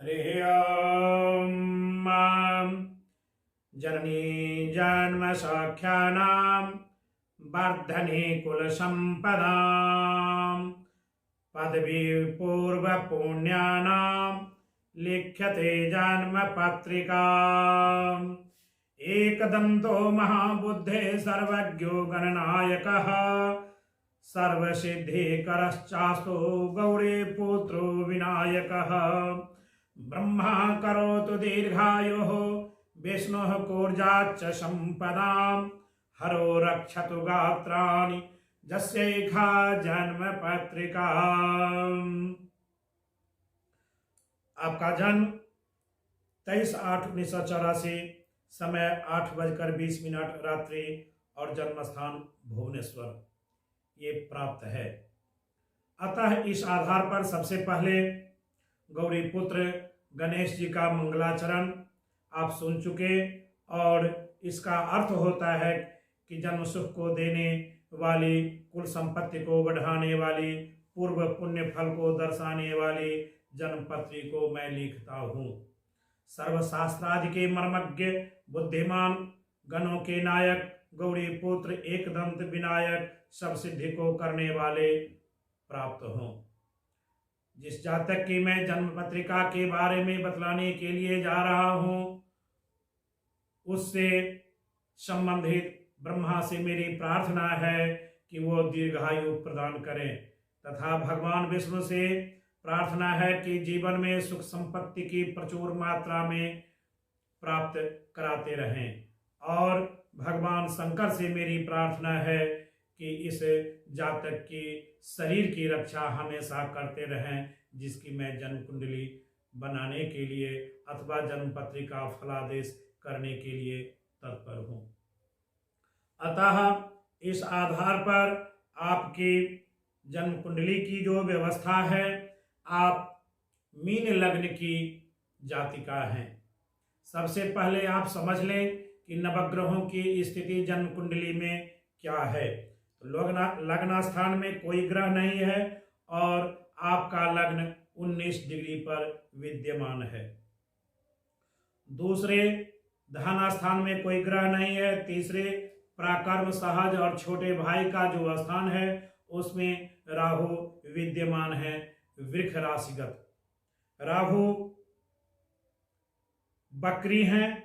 हरि ओम। जननी जन्म सौख्यानां वर्धने कुलसम्पदां पदवी पूर्व पुण्यानां लिख्यते जन्म पत्रिकाम्। एकदन्तो महाबुद्धे सर्वज्ञो गणनायकः सर्वसिद्धिकरश्चास्तु गौरीपुत्रो विनायकः। ब्रह्मा करोतु दीर्घायुः विष्णुः कूर्जाच्च सम्पदां हरो रक्षतु गात्राणि यस्यैका जन्म पत्रिका। आपका जन्म 23/8/1984, समय 8:20 रात्रि और जन्म स्थान भुवनेश्वर ये प्राप्त है। अतः इस आधार पर सबसे पहले गौरी पुत्र गणेश जी का मंगलाचरण आप सुन चुके और इसका अर्थ होता है कि जन्म सुख को देने वाली, कुल संपत्ति को बढ़ाने वाली, पूर्व पुण्य फल को दर्शाने वाली जन्मपत्री को मैं लिखता हूँ। सर्वशास्त्रादि के मर्मज्ञ बुद्धिमान गणों के नायक गौरी पुत्र एकदंत विनायक सब सिद्धि को करने वाले प्राप्त हों। जिस जातक की मैं जन्म पत्रिका के बारे में बतलाने के लिए जा रहा हूँ उससे संबंधित ब्रह्मा से मेरी प्रार्थना है कि वो दीर्घायु प्रदान करें तथा भगवान विष्णु से प्रार्थना है कि जीवन में सुख संपत्ति की प्रचुर मात्रा में प्राप्त कराते रहें। और भगवान शंकर से मेरी प्रार्थना है कि इस जातक की शरीर की रक्षा हमेशा करते रहें, जिसकी मैं जन्म कुंडली बनाने के लिए अथवा जन्म पत्रिका फलादेश करने के लिए तत्पर हूँ। अतः इस आधार पर आपकी जन्म कुंडली की जो व्यवस्था है, आप मीन लग्न की जातिका हैं। सबसे पहले आप समझ लें कि नवग्रहों की स्थिति जन्म कुंडली में क्या है। तो लग्न स्थान में कोई ग्रह नहीं है और आपका लग्न 19 डिग्री पर विद्यमान है। दूसरे, धन स्थान में कोई ग्रह नहीं है। तीसरे, प्राकर्म सहज और छोटे भाई का जो स्थान है उसमें राहु विद्यमान है वृक्ष राशिगत। राहु बकरी हैं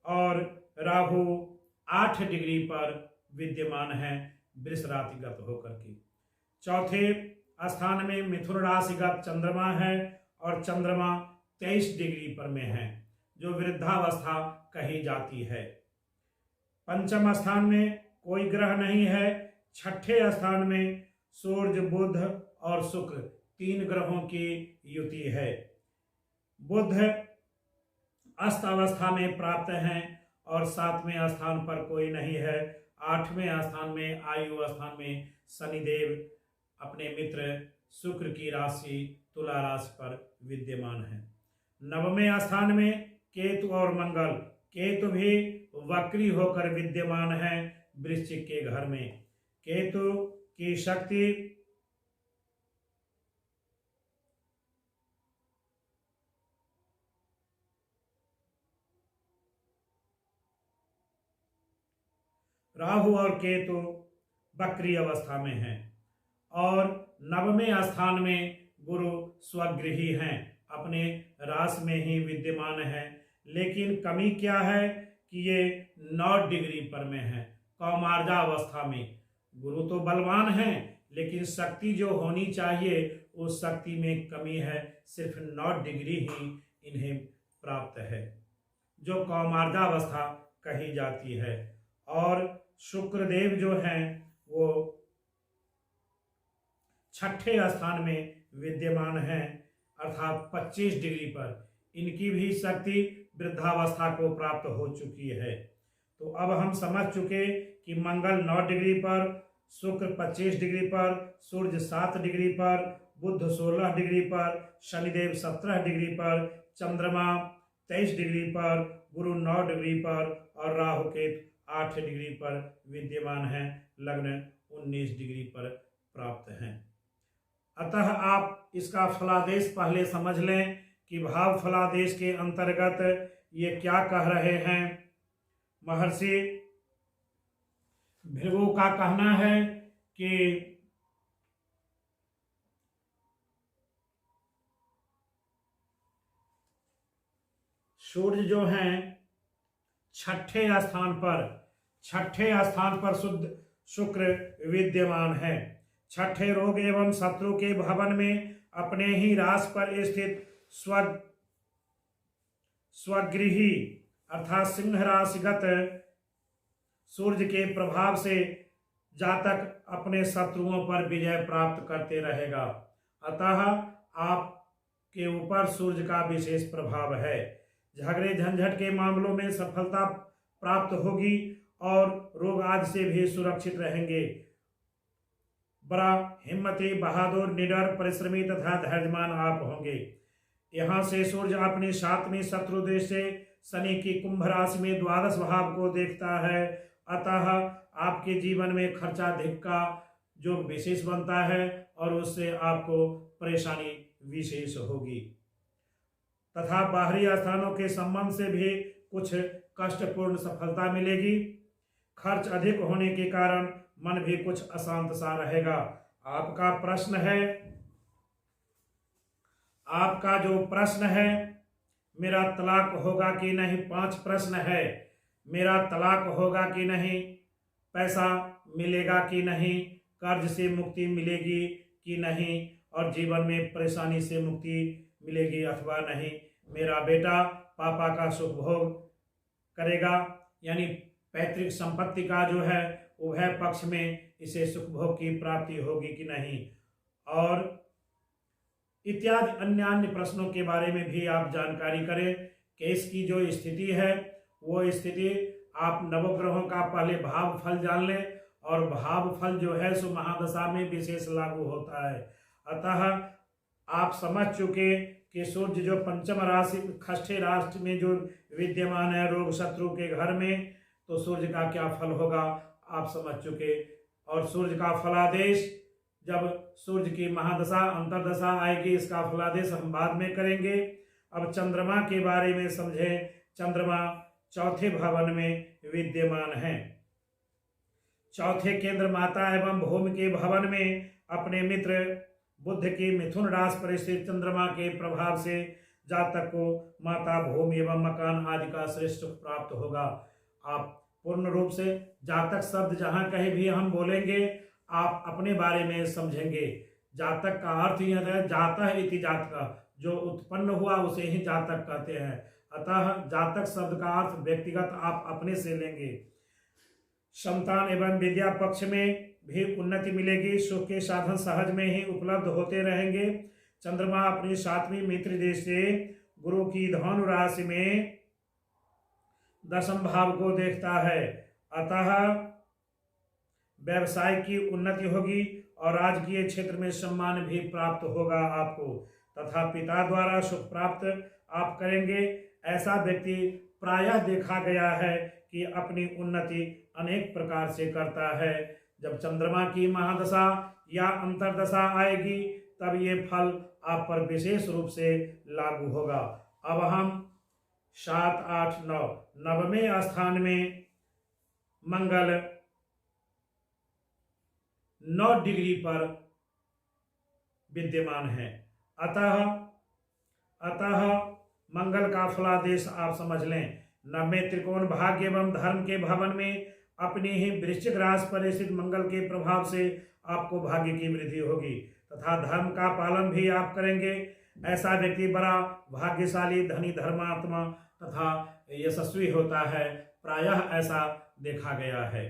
और राहु 8 डिग्री पर विद्यमान है वृष राशिगत होकर के। चौथे स्थान में मिथुन राशिगत चंद्रमा है और चंद्रमा 23 डिग्री पर में है जो वृद्धावस्था कही जाती है। पंचम स्थान में कोई ग्रह नहीं है। छठे स्थान में सूर्य, बुध और शुक्र 3 ग्रहों की युति है। बुध अस्त अवस्था में प्राप्त हैं और 7वें स्थान पर कोई नहीं है। 8वें स्थान में आयु स्थान में शनिदेव अपने मित्र शुक्र की राशि तुला राशि पर विद्यमान है। 9वें स्थान में केतु और मंगल। केतु भी वक्री होकर विद्यमान है वृश्चिक के घर में। केतु की शक्ति राहु और केतु वक्री अवस्था में हैं और 9वें स्थान में गुरु स्वगृही हैं, अपने राशि में ही विद्यमान है। लेकिन कमी क्या है कि ये 9 डिग्री पर में है कौमार्जा अवस्था में। गुरु तो बलवान हैं लेकिन शक्ति जो होनी चाहिए उस शक्ति में कमी है। सिर्फ 9 डिग्री ही इन्हें प्राप्त है जो कौमार्जा अवस्था कही जाती है। और शुक्रदेव जो हैं वो 6ठे स्थान में विद्यमान हैं अर्थात 25 डिग्री पर। इनकी भी शक्ति वृद्धावस्था को प्राप्त हो चुकी है। तो अब हम समझ चुके कि मंगल 9 डिग्री पर, शुक्र 25 डिग्री पर, सूर्य 7 डिग्री पर, बुध 16 डिग्री पर, शनिदेव 17 डिग्री पर, चंद्रमा 23 डिग्री पर, गुरु 9 डिग्री पर और राहु केतु 8 डिग्री पर विद्यमान है। लग्न 19 डिग्री पर प्राप्त हैं। अतः आप इसका फलादेश पहले समझ लें कि भाव फलादेश के अंतर्गत ये क्या कह रहे हैं। महर्षि भृगु का कहना है कि सूर्य जो हैं छठे स्थान पर शुद्ध शुक्र विद्यमान है। छठे रोग एवं शत्रु के भवन में अपने ही राशि पर स्थित स्वगृही अर्थात सिंह राशिगत सूर्य के प्रभाव से जातक अपने शत्रुओं पर विजय प्राप्त करते रहेगा। अतः आपके ऊपर सूर्य का विशेष प्रभाव है। झगड़े झंझट के मामलों में सफलता प्राप्त होगी और रोग आदि से भी सुरक्षित रहेंगे। बड़ा हिम्मती, बहादुर, निडर, परिश्रमी तथा धैर्यमान आप होंगे। यहाँ से सूर्य अपनी 7वीं शत्रु देश से शनि की कुंभ राशि में द्वादश भाव को देखता है। अतः आपके जीवन में खर्चाधिक का जो विशेष बनता है और उससे आपको परेशानी विशेष होगी तथा बाहरी स्थानों के संबंध से भी कुछ कष्टपूर्ण सफलता मिलेगी। खर्च अधिक होने के कारण मन भी कुछ अशांत सा रहेगा। आपका जो प्रश्न है मेरा तलाक होगा कि नहीं, 5 प्रश्न है। मेरा तलाक होगा कि नहीं, पैसा मिलेगा कि नहीं, कर्ज से मुक्ति मिलेगी कि नहीं और जीवन में परेशानी से मुक्ति मिलेगी अथवा नहीं, मेरा बेटा पापा का सुख भोग करेगा, यानी पैतृक संपत्ति का जो है उभय पक्ष में इसे सुख भोग की प्राप्ति होगी कि नहीं, और इत्यादि अन्य प्रश्नों के बारे में भी आप जानकारी करें। केस की जो स्थिति है वो स्थिति आप नवग्रहों का पहले भाव फल जान लें, और भाव फल जो है सो महादशा में विशेष लागू होता है। अतः आप समझ चुके कि सूर्य जो पंचम राशि षष्ठे राशि में जो विद्यमान है रोग शत्रु के घर में, तो सूर्य का क्या फल होगा आप समझ चुके। और सूर्य का फलादेश जब सूर्य की महादशा अंतरदशा आएगी, इसका फलादेश हम बाद में करेंगे। अब चंद्रमा के बारे में समझें। चंद्रमा चौथे भवन में विद्यमान है। चौथे केंद्र माता एवं भूमि के भवन में अपने मित्र बुध की मिथुन राशि पर स्थित चंद्रमा के प्रभाव से जातक को माता, भूमि एवं मकान आदि का श्रेष्ठ सुख प्राप्त होगा। आप पूर्ण रूप से जातक शब्द जहाँ कहीं भी हम बोलेंगे आप अपने बारे में समझेंगे। जातक का अर्थ यह है जातः इति जातक, जो उत्पन्न हुआ उसे ही जातक कहते हैं। अतः जातक शब्द का अर्थ व्यक्तिगत आप अपने से लेंगे। संतान एवं विद्या पक्ष में भी उन्नति मिलेगी। सुख के साधन सहज में ही उपलब्ध होते रहेंगे। चंद्रमा अपनी 7वीं मित्र देश से गुरु की धनु राशि में 10वें भाव को देखता है। अतः व्यवसाय की उन्नति होगी और राजकीय क्षेत्र में सम्मान भी प्राप्त होगा आपको, तथा पिता द्वारा सुख प्राप्त आप करेंगे। ऐसा व्यक्ति प्रायः देखा गया है कि अपनी उन्नति अनेक प्रकार से करता है। जब चंद्रमा की महादशा या अंतरदशा आएगी तब ये फल आप पर विशेष रूप से लागू होगा। अब हम 7, 8, 9 9वें स्थान में मंगल 9 डिग्री पर विद्यमान है। अतः मंगल का फलादेश आप समझ लें। 9वें त्रिकोण भाग्य एवं धर्म के भवन में अपनी ही वृश्चिक राशि पर स्थित मंगल के प्रभाव से आपको भाग्य की वृद्धि होगी तथा धर्म का पालन भी आप करेंगे। ऐसा व्यक्ति बड़ा भाग्यशाली, धनी, धर्मात्मा तथा यशस्वी होता है। प्रायः ऐसा देखा गया है।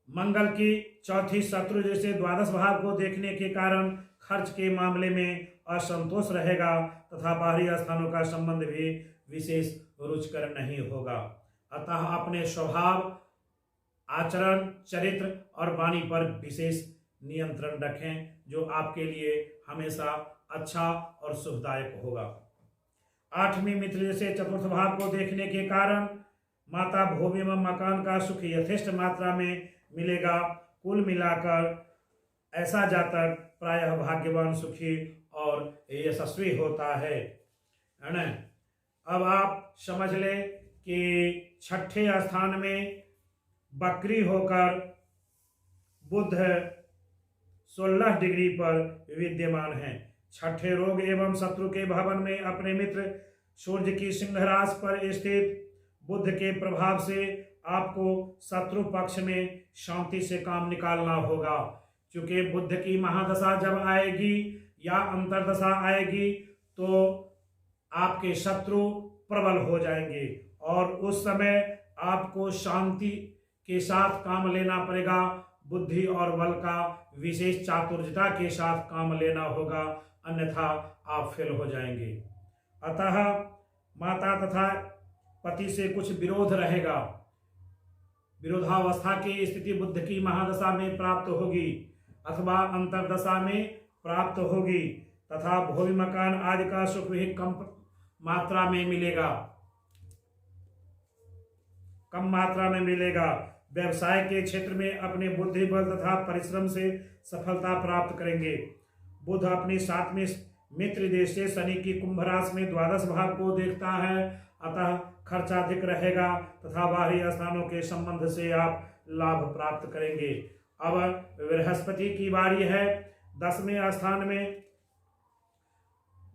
मंगल की चौथी शत्रु जैसे द्वादश भाव को देखने के कारण खर्च के मामले में असंतोष रहेगा तथा बाहरी स्थानों का संबंध भी विशेष रुचिकर नहीं होगा। अतः अपने स्वभाव, आचरण, चरित्र और वाणी पर विशेष नियंत्रण रखें, जो आपके लिए हमेशा अच्छा और सुखदायक होगा। 8वीं मित्र से चतुर्थ भाव को देखने के कारण माता, भूमि एवं मकान का सुख यथेष्ट मात्रा में मिलेगा। कुल मिलाकर ऐसा जातक प्रायः भाग्यवान, सुखी और यशस्वी होता है ना। अब आप समझ लें कि छठे स्थान में बकरी होकर बुध 16 डिग्री पर विद्यमान है। छठे रोग एवं शत्रु के भवन में अपने मित्र सूर्य की सिंह राशि पर स्थित बुध के प्रभाव से आपको शत्रु पक्ष में शांति से काम निकालना होगा। क्योंकि बुध की महादशा जब आएगी या अंतरदशा आएगी तो आपके शत्रु प्रबल हो जाएंगे और उस समय आपको शांति के साथ काम लेना पड़ेगा। बुद्धि और बल का विशेष चातुर्यता के साथ काम लेना होगा, अन्यथा आप फेल हो जाएंगे। अतः माता तथा पति से कुछ विरोध रहेगा। विरोधावस्था की स्थिति बुध की महादशा में प्राप्त होगी अथवा अंतरदशा में प्राप्त होगी तथा भूमि मकान आदि का सुख भी कम मात्रा में मिलेगा। व्यवसाय के क्षेत्र में अपने बुद्धि बल तथा परिश्रम से सफलता प्राप्त करेंगे। बुध अपनी 7वीं मित्र देश से शनि की कुंभ राशि में द्वादश भाव को देखता है, अतः खर्चा अधिक रहेगा तथा बाहरी स्थानों के संबंध से आप लाभ प्राप्त करेंगे। अब बृहस्पति की बारी है। 10वें स्थान में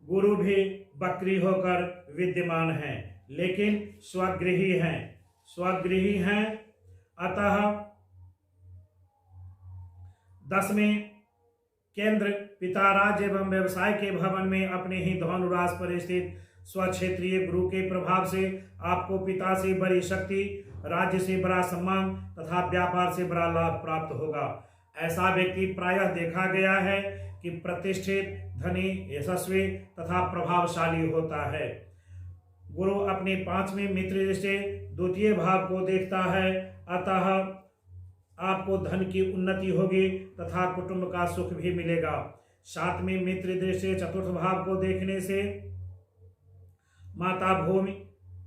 गुरु भी बकरी होकर विद्यमान है, लेकिन स्वगृही हैं। अतः 10वें केंद्र पिता राज्य एवं व्यवसाय के भवन में अपने ही धनु राशि पर स्थित स्वक्षेत्रीय गुरु के प्रभाव से आपको पिता से बड़ी शक्ति, राज्य से बड़ा सम्मान तथा व्यापार से बड़ा लाभ प्राप्त होगा। ऐसा व्यक्ति प्रायः देखा गया है कि प्रतिष्ठित, धनी, यशस्वी तथा प्रभावशाली होता है। गुरु अपने 5वें मित्र से द्वितीय भाव को देखता है, अतः आपको धन की उन्नति होगी तथा कुटुंब का सुख भी मिलेगा। 7वें मित्र दृष्टि से चतुर्थ भाव को देखने से माता, भूमि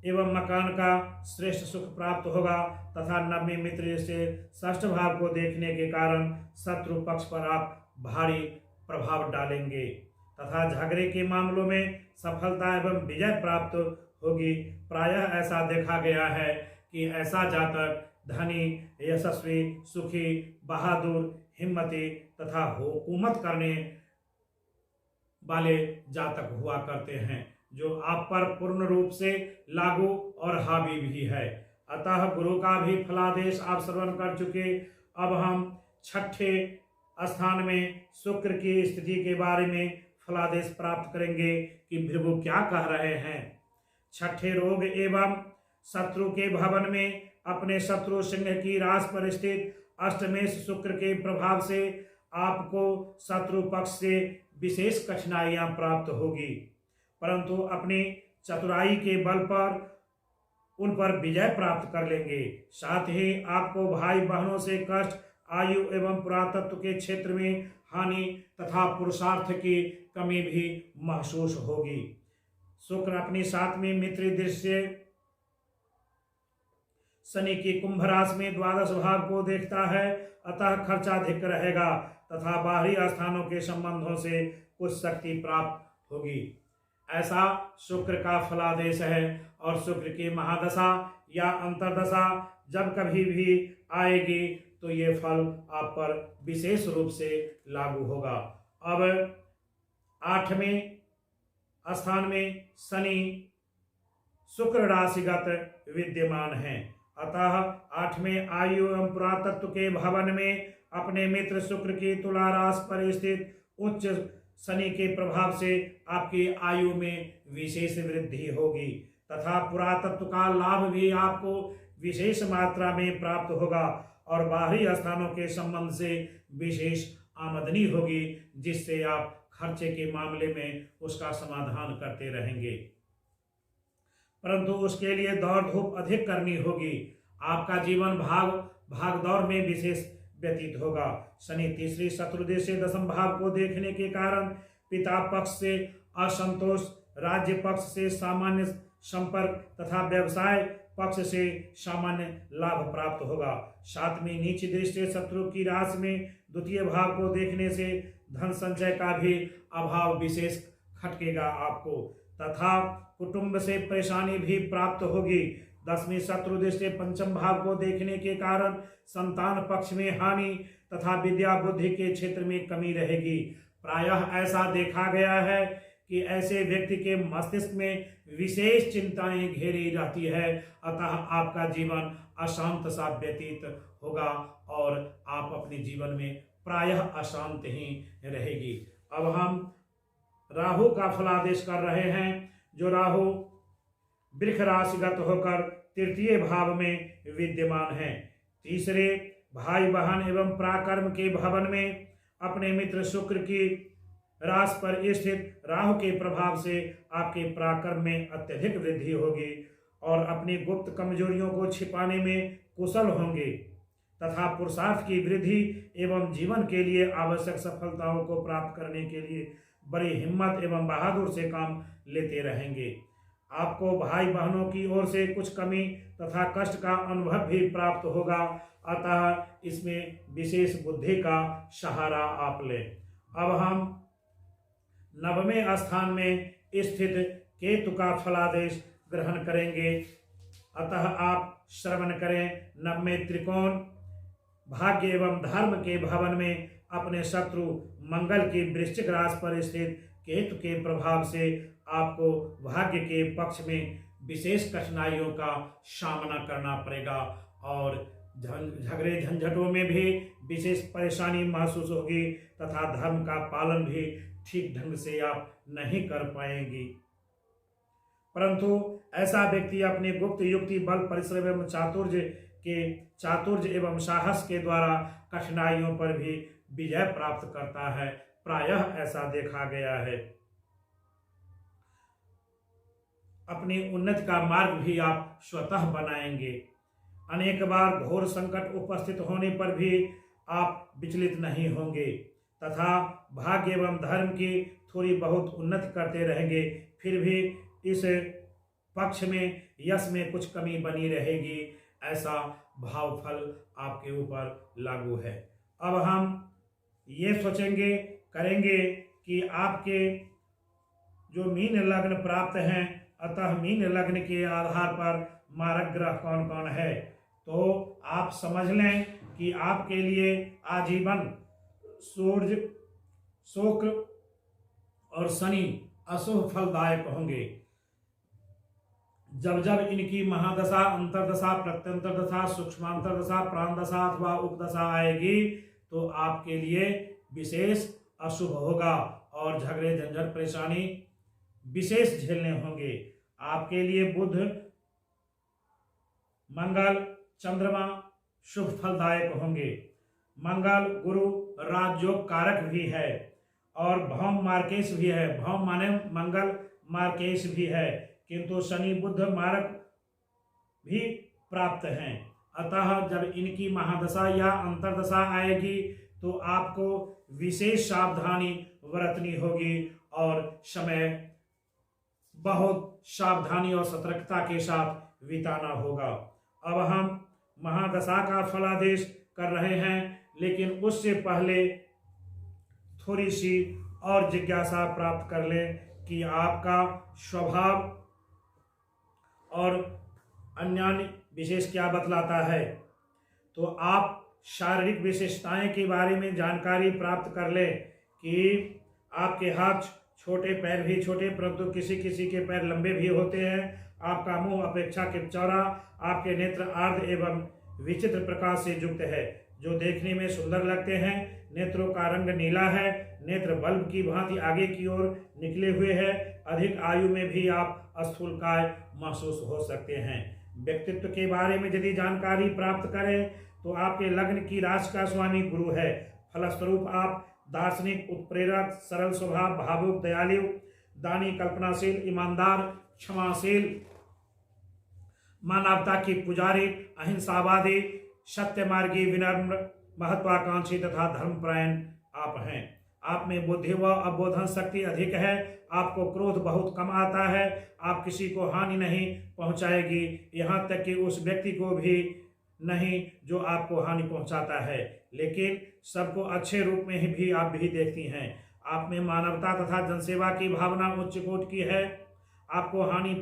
एवं मकान का श्रेष्ठ सुख प्राप्त होगा तथा 9वें मित्र दृष्टि से षष्ठ भाव को देखने के कारण शत्रु पक्ष पर आप भारी प्रभाव डालेंगे तथा झगड़े के मामलों में सफलता एवं विजय प्राप्त होगी। प्रायः ऐसा देखा गया है कि ऐसा जातक धनी, यशस्वी, सुखी, बहादुर, हिम्मती तथा हुकूमत करने वाले जातक हुआ करते हैं, जो आप पर पूर्ण रूप से लागू और हावी भी है। अतः गुरु का भी फलादेश आप श्रवण कर चुके। अब हम छठे स्थान में शुक्र की स्थिति के बारे में फलादेश प्राप्त करेंगे कि भृगु क्या कह रहे हैं। छठे रोग एवं शत्रु के भवन में अपने शत्रु सिंह की राशि पर स्थित अष्टमेश शुक्र के प्रभाव से आपको शत्रु पक्ष से विशेष कठिनाइयां प्राप्त होगी, परंतु अपनी चतुराई के बल पर उन पर विजय प्राप्त कर लेंगे। साथ ही आपको भाई बहनों से कष्ट, आयु एवं पुरातत्व के क्षेत्र में हानि तथा पुरुषार्थ की कमी भी महसूस होगी। शुक्र अपनी 7वीं मित्र दृष्टि से शनि की कुंभ राशि में द्वादश भाव को देखता है, अतः खर्चा अधिक रहेगा तथा बाहरी स्थानों के संबंधों से कुछ शक्ति प्राप्त होगी। ऐसा शुक्र का फलादेश है और शुक्र की महादशा या अंतरदशा जब कभी भी आएगी तो ये फल आप पर विशेष रूप से लागू होगा। अब 8वें स्थान में शनि शुक्र राशिगत विद्यमान है, अतः 8वें आयु एवं पुरातत्व के भवन में अपने मित्र शुक्र की तुला राशि पर स्थित उच्च शनि के प्रभाव से आपकी आयु में विशेष वृद्धि होगी तथा पुरातत्व का लाभ भी आपको विशेष मात्रा में प्राप्त होगा और बाहरी स्थानों के संबंध से विशेष आमदनी होगी, जिससे आप खर्चे के मामले में उसका समाधान करते रहेंगे, परंतु उसके लिए दौड़ धूप अधिक करनी होगी। आपका जीवन भाग दौड़ में विशेष व्यतीत होगा। शनि तीसरी शत्रुदेश से दशम भाव को देखने के कारण पिता पक्ष से असंतोष, राज्य पक्ष से सामान्य संपर्क तथा व्यवसाय पक्ष से सामान्य लाभ प्राप्त होगा। 7वीं नीच दृष्टि से शत्रु की राशि में द्वितीय भाव को देखने से धन संचय का भी अभाव विशेष खटकेगा आपको, तथा कुटुंब से परेशानी भी प्राप्त होगी। 10वीं शत्रु दृष्टि पंचम भाव को देखने के कारण संतान पक्ष में हानि तथा विद्या बुद्धि के क्षेत्र में कमी रहेगी। प्रायः ऐसा देखा गया है कि ऐसे व्यक्ति के मस्तिष्क में विशेष चिंताएं घेरी रहती है, अतः आपका जीवन अशांत सा व्यतीत होगा और आप अपने जीवन में प्रायः अशांत ही रहेगी। अब हम राहु का फलादेश कर रहे हैं, जो राहु वृष राशिगत होकर तृतीय भाव में विद्यमान है। तीसरे भाई बहन एवं पराक्रम के भवन में अपने मित्र शुक्र की राशि पर स्थित राहु के प्रभाव से आपके पराक्रम में अत्यधिक वृद्धि होगी और अपनी गुप्त कमजोरियों को छिपाने में कुशल होंगे तथा पुरुषार्थ की वृद्धि एवं जीवन के लिए आवश्यक सफलताओं को प्राप्त करने के लिए बड़ी हिम्मत एवं बहादुर से काम लेते रहेंगे। आपको भाई बहनों की ओर से कुछ कमी तथा कष्ट का अनुभव भी प्राप्त होगा, अतः इसमें विशेष बुद्धि का सहारा आप लें। अब हम 9वें स्थान में स्थित केतु का फलादेश ग्रहण करेंगे, अतः आप श्रवण करें। 9वें त्रिकोण भाग्य एवं धर्म के भवन में अपने शत्रु मंगल की वृश्चिक राशि पर स्थित केतु के प्रभाव से आपको भाग्य के पक्ष में विशेष कठिनाइयों का सामना करना पड़ेगा और झगड़े झंझटों में भी विशेष परेशानी महसूस होगी तथा धर्म का पालन भी ठीक ढंग से आप नहीं कर पाएंगी। परंतु ऐसा व्यक्ति अपने गुप्त युक्ति बल परिश्रम एवं चातुर्य एवं साहस के द्वारा कठिनाइयों पर भी विजय प्राप्त करता है, प्रायः ऐसा देखा गया है। अपनी उन्नति का मार्ग भी आप स्वतः बनाएंगे। अनेक बार घोर संकट उपस्थित होने पर भी आप विचलित नहीं होंगे तथा भाग्य एवं धर्म की थोड़ी बहुत उन्नति करते रहेंगे, फिर भी इस पक्ष में यश में कुछ कमी बनी रहेगी, ऐसा भावफल आपके ऊपर लागू है। अब हम ये सोचेंगे करेंगे कि आपके जो मीन लग्न प्राप्त हैं, अतः मीन लग्न के आधार पर मारक ग्रह कौन कौन है, तो आप समझ लें कि आपके लिए आजीवन सूर्य, शुक्र और शनि अशुभ फलदायक होंगे। जब जब इनकी महादशा, अंतरदशा, प्रत्यंतर दशा, सूक्ष्मांतर दशा, प्राण दशा अथवा उपदशा आएगी तो आपके लिए विशेष अशुभ होगा और झगड़े झंझट परेशानी विशेष झेलने होंगे। आपके लिए बुध, मंगल, चंद्रमा शुभ फलदायक होंगे। मंगल गुरु राजयोग कारक भी है और भौम मार्केश भी है। भौम माने मंगल, मार्केश भी है, किंतु शनि बुध मारक भी प्राप्त हैं। अतः जब इनकी महादशा या अंतरदशा आएगी तो आपको विशेष सावधानी बरतनी होगी और समय बहुत सावधानी और सतर्कता के साथ बिताना होगा। अब हम महादशा का फलादेश कर रहे हैं, लेकिन उससे पहले थोड़ी सी और जिज्ञासा प्राप्त कर लें कि आपका स्वभाव और अन्य विशेष क्या बतलाता है। तो आप शारीरिक विशेषताएं के बारे में जानकारी प्राप्त कर लें कि आपके हाथ छोटे, पैर भी छोटे, परंतु किसी किसी के पैर लंबे भी होते हैं। आपका मुंह अपेक्षाकृत चौड़ा, आपके नेत्र आर्द्र एवं विचित्र प्रकाश से युक्त है जो देखने में सुंदर लगते हैं। नेत्रों का रंग नीला है, नेत्र बल्ब की भांति आगे की ओर निकले हुए हैं। अधिक आयु में भी आप स्थूलकाय महसूस हो सकते हैं। व्यक्तित्व के बारे में यदि जानकारी प्राप्त करें तो आपके लग्न की राशि का स्वामी गुरु है। फलस्वरूप आप दार्शनिक, उत्प्रेरक, सरल स्वभाव, भावुक, दयालु, दानी, कल्पनाशील, ईमानदार, क्षमाशील, मानवता की पुजारी, अहिंसावादी, सत्यमार्गी, विनम्र, महत्वाकांक्षी तथा धर्मपरायण आप हैं। आप में बुद्धि व अबोधन शक्ति अधिक है। आपको क्रोध बहुत कम आता है। आप किसी को हानि नहीं पहुंचाएगी, यहाँ तक कि उस व्यक्ति को भी नहीं जो आपको हानि पहुंचाता है, लेकिन सबको अच्छे रूप में ही भी आप भी देखती हैं। आप में मानवता तथा जनसेवा की भावना उच्च कोटि की है। आपको हानि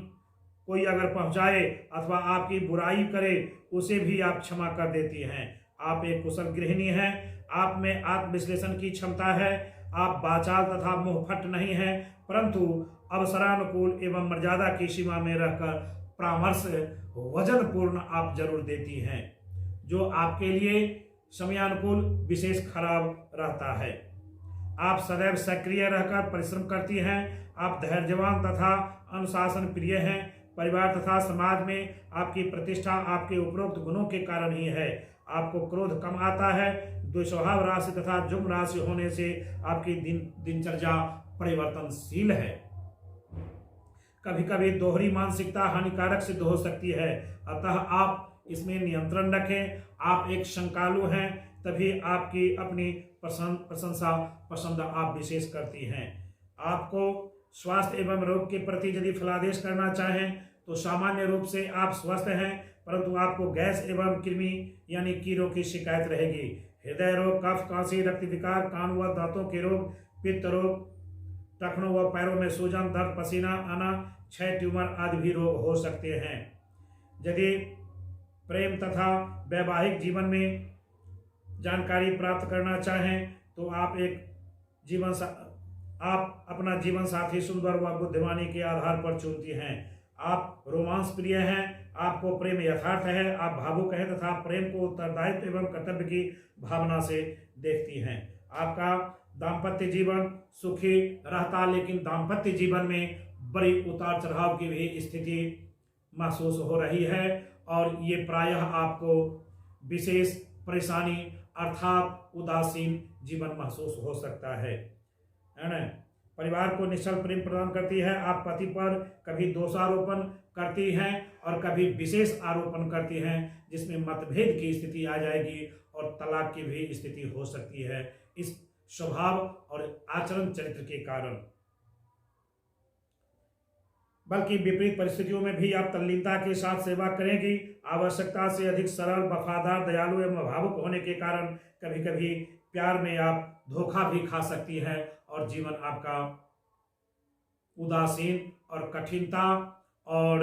कोई अगर पहुंचाए अथवा आपकी बुराई करे उसे भी आप क्षमा कर देती हैं। आप एक कुशल गृहिणी हैं। आप में आत्मविश्लेषण की क्षमता है। आप बाचाल तथा मुंहफट नहीं हैं, परंतु अवसरानुकूल एवं मर्यादा की सीमा में रहकर परामर्श वजन पूर्ण आप जरूर देती हैं, जो आपके लिए समयानुकूल विशेष खराब रहता है। आप सदैव सक्रिय रहकर परिश्रम करती हैं। आप धैर्यवान तथा अनुशासन प्रिय हैं। परिवार तथा समाज में आपकी प्रतिष्ठा आपके उपरोक्त गुणों के कारण ही है। आपको क्रोध कम आता है। द्विस्वभाव राशि तथा जुम्न राशि होने से आपकी दिनचर्या परिवर्तनशील है। कभी कभी दोहरी मानसिकता हानिकारक सिद्ध हो सकती है, अतः आप इसमें नियंत्रण रखें। आप एक शंकालु हैं, तभी आपकी अपनी प्रशंसा पसंद आप विशेष करती हैं। आपको स्वास्थ्य एवं रोग के प्रति यदि फलादेश करना चाहें तो सामान्य रूप से आप स्वस्थ हैं, परंतु आपको गैस एवं कृमि यानी कीड़ों की शिकायत रहेगी। हृदय रोग, कफ, कांसी, रक्त विकार, कान व दांतों के रोग, पित्त रोग, टखनों व पैरों में सूजन, दर्द, पसीना आना, क्षय, ट्यूमर आदि भी रोग हो सकते हैं। यदि प्रेम तथा वैवाहिक जीवन में जानकारी प्राप्त करना चाहें तो आप अपना जीवन साथी सुंदर व बुद्धिमानी के आधार पर चुनती हैं। आप रोमांस प्रिय हैं। आपको प्रेम यथार्थ है। आप भावुक हैं तथा प्रेम को उत्तरदायित्व एवं कर्तव्य की भावना से देखती हैं। आपका दाम्पत्य जीवन सुखी रहता, लेकिन दाम्पत्य जीवन में बड़ी उतार चढ़ाव की भी स्थिति महसूस हो रही है और ये प्रायः आपको विशेष परेशानी अर्थात उदासीन जीवन महसूस हो सकता है ना। परिवार को निश्चल प्रेम प्रदान करती है। आप पति पर कभी दोषारोपण करती हैं और कभी विशेष आरोपण करती हैं, जिसमें मतभेद की स्थिति आ जाएगी और तलाक की भी स्थिति हो सकती है इस स्वभाव और आचरण चरित्र के कारण। बल्कि विपरीत परिस्थितियों में भी आप तल्लीनता के साथ सेवा करेंगी। आवश्यकता से अधिक सरल, वफादार, दयालु एवं भावुक होने के कारण कभी कभी प्यार में आप धोखा भी खा सकती हैं और जीवन आपका उदासीन और कठिनता और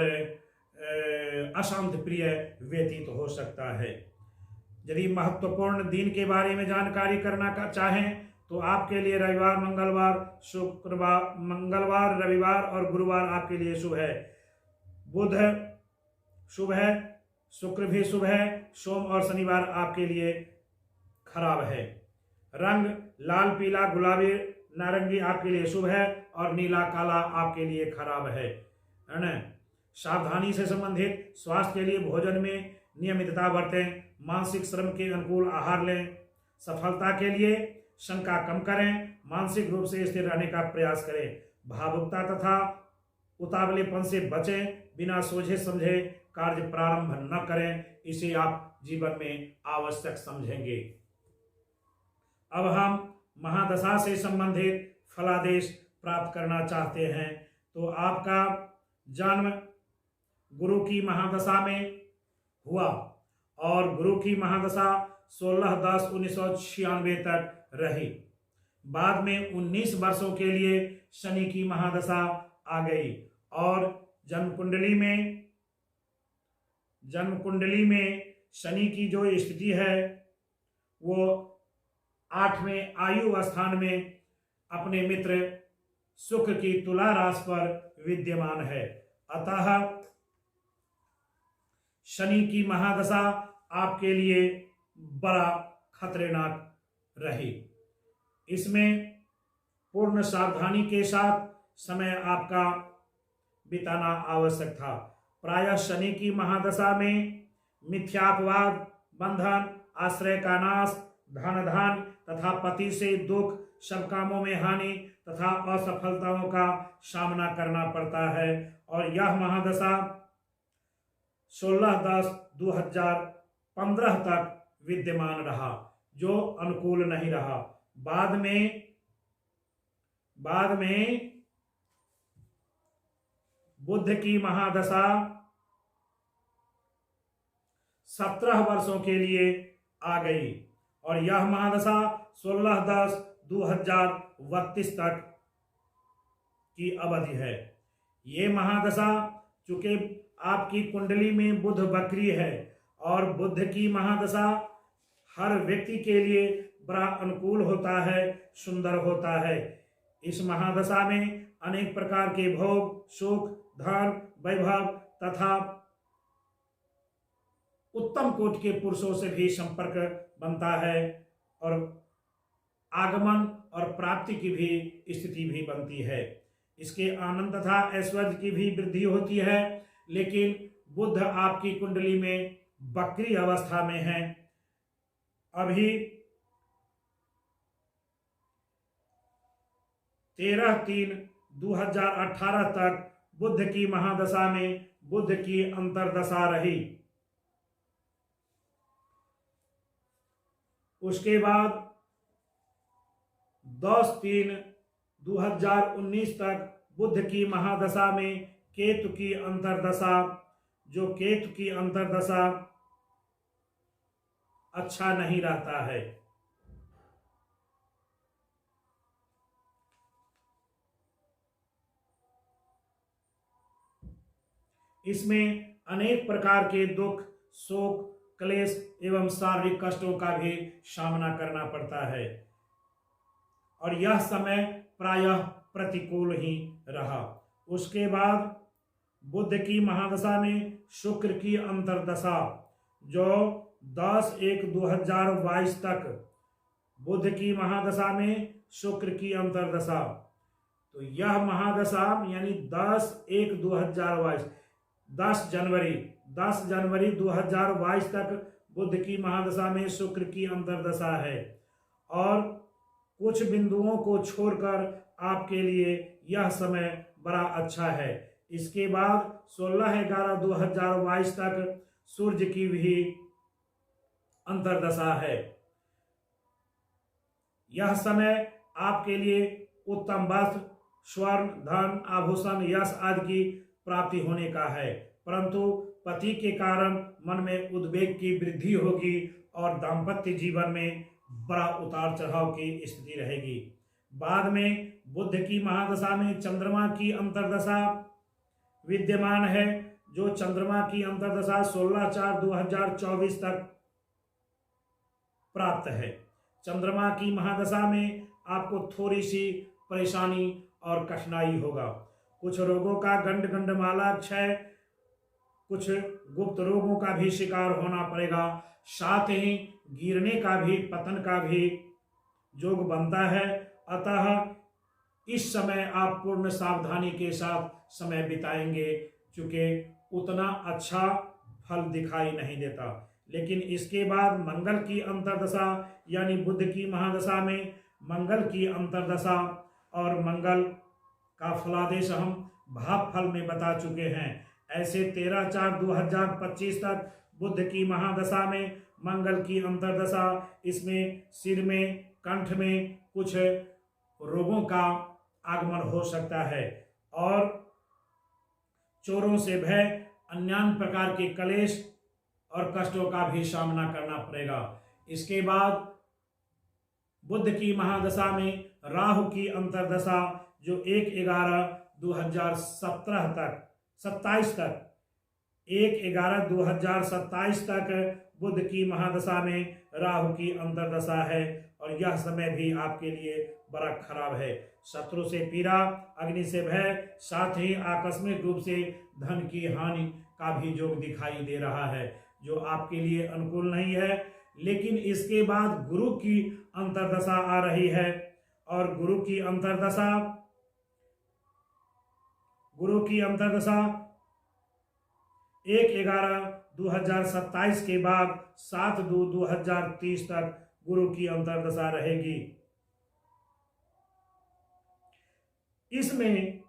अशांत प्रिय व्यतीत हो सकता है। यदि महत्वपूर्ण दिन के बारे में जानकारी करना चाहें तो आपके लिए रविवार, मंगलवार, रविवार और गुरुवार आपके लिए शुभ है। बुध शुभ है, शुक्र भी शुभ है। सोम और शनिवार आपके लिए खराब है। रंग लाल, पीला, गुलाबी, नारंगी आपके लिए शुभ है और नीला, काला आपके लिए खराब है ना। सावधानी से संबंधित स्वास्थ्य के लिए भोजन में नियमितता बरतें। मानसिक श्रम के अनुकूल आहार लें। सफलता के लिए शंका कम करें। मानसिक रूप से स्थिर रहने का प्रयास करें। भावुकता तथा उतावलेपन से बचें। बिना सोचे समझे कार्य प्रारंभ न करें, इसे आप जीवन में आवश्यक समझेंगे। अब हम महादशा से संबंधित फलादेश प्राप्त करना चाहते हैं तो आपका जन्म गुरु की महादशा में हुआ और गुरु की महादशा 16-10-1996 तक रही। बाद में 19 वर्षों के लिए शनि की महादशा आ गई और जन्म कुंडली में शनि की जो स्थिति है वो 8वें आयु स्थान में अपने मित्र शुक्र की तुला राशि पर विद्यमान है। अतः शनि की महादशा आपके लिए बड़ा खतरनाक रही। इसमें पूर्ण सावधानी के साथ समय आपका बिताना आवश्यक था। प्रायः शनि की महादशा में मिथ्यापवाद, बंधन, आश्रय का नाश, धन तथा पति से दुख, सब कामों में हानि तथा असफलताओं का सामना करना पड़ता है और यह महादशा 16-10-2015 तक विद्यमान रहा, जो अनुकूल नहीं रहा। बाद में बुध की महादशा 17 वर्षों के लिए आ गई और यह महादशा 16/10/2032 तक की अवधि है। ये महादशा चूंकि आपकी कुंडली में बुध वक्री है और बुध की महादशा हर व्यक्ति के लिए बड़ा अनुकूल होता है, सुंदर होता है। इस महादशा में अनेक प्रकार के भोग, सुख, धन, वैभव तथा उत्तम कोटि के पुरुषों से भी संपर्क बनता है और आगमन और प्राप्ति की भी स्थिति भी बनती है। इसके आनंद तथा ऐश्वर्य की भी वृद्धि होती है। लेकिन बुध आपकी कुंडली में वक्री अवस्था में है। अभी 13/3/2018 तक बुध की महादशा में बुध की अंतर्दशा रही। उसके बाद 10/3/2019 तक बुध की महादशा में केतु की अंतर्दशा, जो केतु की अंतर्दशा अच्छा नहीं रहता है। इसमें अनेक प्रकार के दुख, शोक, क्लेश एवं शारीरिक कष्टों का भी सामना करना पड़ता है और यह समय प्रायः प्रतिकूल ही रहा। उसके बाद बुध की महादशा में शुक्र की अंतर्दशा, जो 10/1/2022 तक बुध की महादशा में शुक्र की अंतर्दशा, तो यह महादशा यानी 10/1/2022 10 जनवरी 2022 तक बुध की महादशा में शुक्र की अंतर्दशा है और कुछ बिंदुओं को छोड़कर आपके लिए यह समय बड़ा अच्छा है। इसके बाद 16/11/2022 तक सूर्य की भी अंतर्दशा है। यह समय आपके लिए उत्तम वस्त्र, स्वर्ण, धन, आभूषण, यश आदि की प्राप्ति होने का है, परंतु पति के कारण मन में उद्वेग की वृद्धि होगी और दाम्पत्य जीवन में बड़ा उतार चढ़ाव की स्थिति रहेगी। बाद में बुध की महादशा में चंद्रमा की अंतर्दशा विद्यमान है, जो चंद्रमा की अंतर्दशा 16/4/2024 तक प्राप्त है। चंद्रमा की महादशा में आपको थोड़ी सी परेशानी और कठिनाई होगा। कुछ रोगों का गंडमाला क्षय, कुछ गुप्त रोगों का भी शिकार होना पड़ेगा। साथ ही गिरने का भी, पतन का भी योग बनता है। अतः इस समय आप पूर्ण सावधानी के साथ समय बिताएंगे, चूंकि उतना अच्छा फल दिखाई नहीं देता। लेकिन इसके बाद मंगल की अंतर्दशा यानी बुध की महादशा में मंगल की अंतर्दशा, और मंगल का फलादेश हम भाव फल में बता चुके हैं। ऐसे 13/4/2025 तक बुध की महादशा में मंगल की अंतर्दशा, इसमें सिर में, कंठ में कुछ रोगों का आगमन हो सकता है और चोरों से भय, अन्य प्रकार के क्लेश और कष्टों का भी सामना करना पड़ेगा। इसके बाद बुध की महादशा में राहु की अंतर्दशा, जो 1/11/2027 तक 1/11/2027 तक बुध की महादशा में राहु की अंतर्दशा है और यह समय भी आपके लिए बड़ा खराब है। शत्रु से पीड़ा, अग्नि से भय, साथ ही आकस्मिक रूप से धन की हानि का भी योग दिखाई दे रहा है, जो आपके लिए अनुकूल नहीं है। लेकिन इसके बाद गुरु की अंतर्दशा आ रही है और गुरु की अंतर्दशा 1/11/2027 के बाद 7/2/2030 तक गुरु की अंतर्दशा रहेगी। इसमें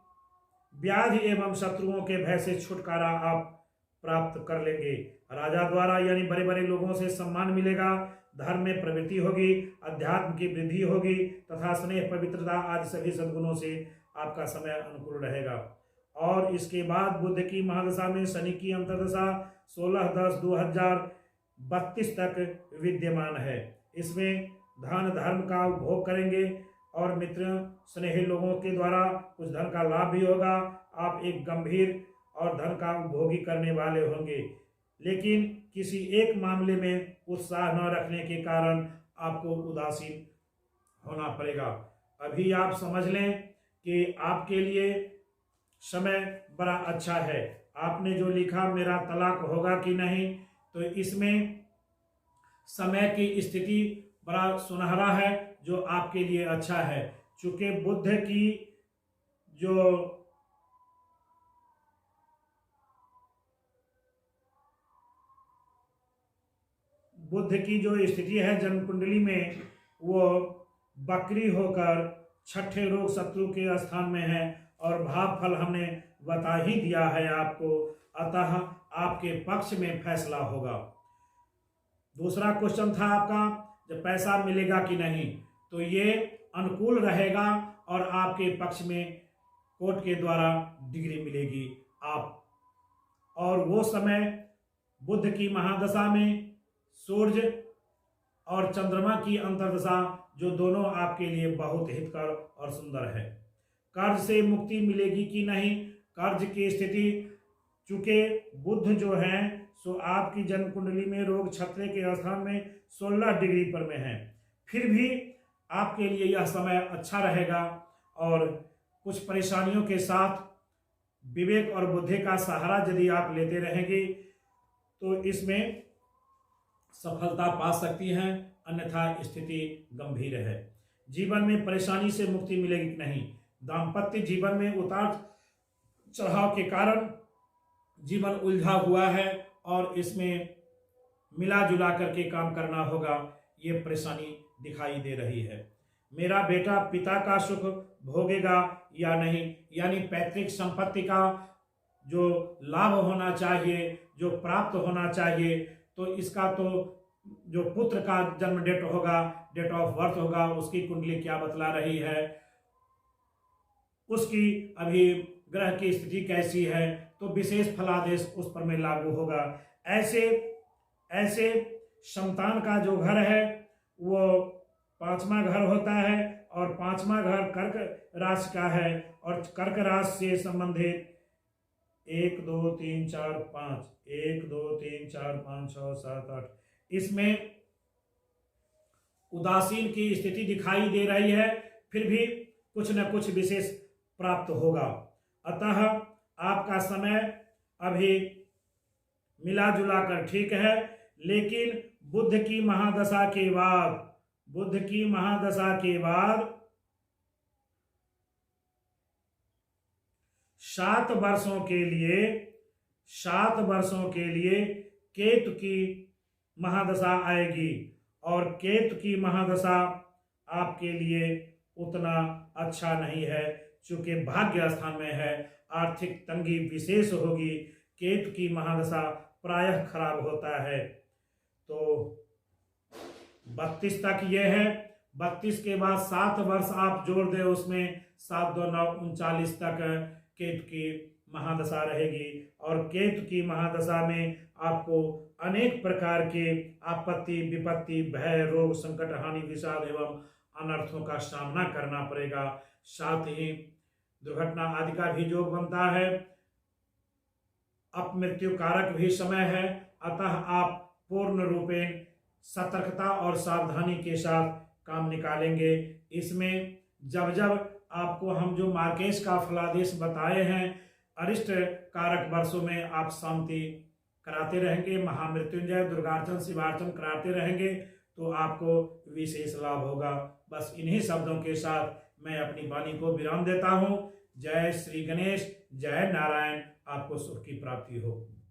व्याधि एवं शत्रुओं के भय से छुटकारा आप प्राप्त कर लेंगे। राजा द्वारा यानी बड़े बड़े लोगों से सम्मान मिलेगा, धर्म में प्रवृत्ति होगी, अध्यात्म की वृद्धि होगी तथा स्नेह, पवित्रता आदि सभी सद्गुणों से आपका समय अनुकूल रहेगा। और इसके बाद बुध की महादशा में शनि की अंतर्दशा 16/10/2000 32 तक विद्यमान है। इसमें धन धर्म का उपभोग करेंगे और मित्र स्नेही लोगों के द्वारा कुछ धन का लाभ भी होगा। आप एक गंभीर और धन का उपभोगी करने वाले होंगे, लेकिन किसी एक मामले में उत्साह न रखने के कारण आपको उदासीन होना पड़ेगा। अभी आप समझ लें कि आपके लिए समय बड़ा अच्छा है। आपने जो लिखा मेरा तलाक होगा कि नहीं, तो इसमें समय की स्थिति बड़ा सुनहरा है जो आपके लिए अच्छा है। चूंकि बुध की जो स्थिति है जन्म कुंडली में, वो बकरी होकर छठे रोग शत्रु के स्थान में है और भाव फल हमने बता ही दिया है आपको, अतः आपके पक्ष में फैसला होगा। दूसरा क्वेश्चन था आपका, जब पैसा मिलेगा कि नहीं, तो ये अनुकूल रहेगा और आपके पक्ष में कोर्ट के द्वारा डिग्री मिलेगी आप। और वो समय बुध की महादशा में सूर्य और चंद्रमा की अंतर्दशा, जो दोनों आपके लिए बहुत हितकर और सुंदर है। कर्ज से मुक्ति मिलेगी कि नहीं, कर्ज की स्थिति, चूंकि बुध जो है सो आपकी जन्म कुंडली में रोग छत्रे के स्थान में 16 डिग्री पर में है, फिर भी आपके लिए यह समय अच्छा रहेगा और कुछ परेशानियों के साथ विवेक और बुद्धि का सहारा यदि आप लेते रहेंगे तो इसमें सफलता पा सकती हैं, अन्यथा स्थिति गंभीर है। जीवन में परेशानी से मुक्ति मिलेगी कि नहीं, दाम्पत्य जीवन में उतार चढ़ाव के कारण जीवन उलझा हुआ है और इसमें मिला जुला करके काम करना होगा, ये परेशानी दिखाई दे रही है। मेरा बेटा पिता का सुख भोगेगा या नहीं, यानी पैतृक संपत्ति का जो लाभ होना चाहिए, जो प्राप्त होना चाहिए, तो इसका तो जो पुत्र का जन्म डेट होगा, डेट ऑफ बर्थ होगा, उसकी कुंडली क्या बतला रही है, उसकी अभी ग्रह की स्थिति कैसी है, तो विशेष फलादेश उस पर में लागू होगा। ऐसे संतान का जो घर है वो 5वां घर होता है और 5वां घर कर्क राशि का है और कर्क राशि से संबंधित 1 2 3 4 5 1 2 3 4 5 6 7 8 इसमें उदासीन की स्थिति दिखाई दे रही है, फिर भी कुछ न कुछ विशेष प्राप्त होगा। अतः आपका समय अभी मिला जुला कर ठीक है, लेकिन बुध की महादशा के बाद 7 वर्षों के लिए केतु की महादशा आएगी और केतु की महादशा आपके लिए उतना अच्छा नहीं है, चूंकि भाग्य स्थान में है, आर्थिक तंगी विशेष होगी। केतु की महादशा प्रायः खराब होता है। तो 32 तक ये है, 32 के बाद 7 वर्ष आप जोड़ दे, उसमें 7 2 9 39 तक केतु की महादशा रहेगी और केतु की महादशा में आपको अनेक प्रकार के आपत्ति विपत्ति भय रोग संकट हानि विषाद एवं अनर्थों का सामना करना पड़ेगा। साथ ही दुर्घटना आदि का भी योग बनता है, अपमृत्यु कारक भी समय है, अतः आप पूर्ण रूपेण सतर्कता और सावधानी के साथ काम निकालेंगे। इसमें जब आपको हम जो मार्केश का फलादेश बताए हैं, अरिष्ट कारक वर्षों में आप शांति कराते रहेंगे, महामृत्युंजय दुर्गार्चन शिवार्चन कराते रहेंगे तो आपको विशेष लाभ होगा। बस इन्हीं शब्दों के साथ मैं अपनी वाणी को विराम देता हूँ। जय श्री गणेश, जय नारायण, आपको सुख की प्राप्ति हो।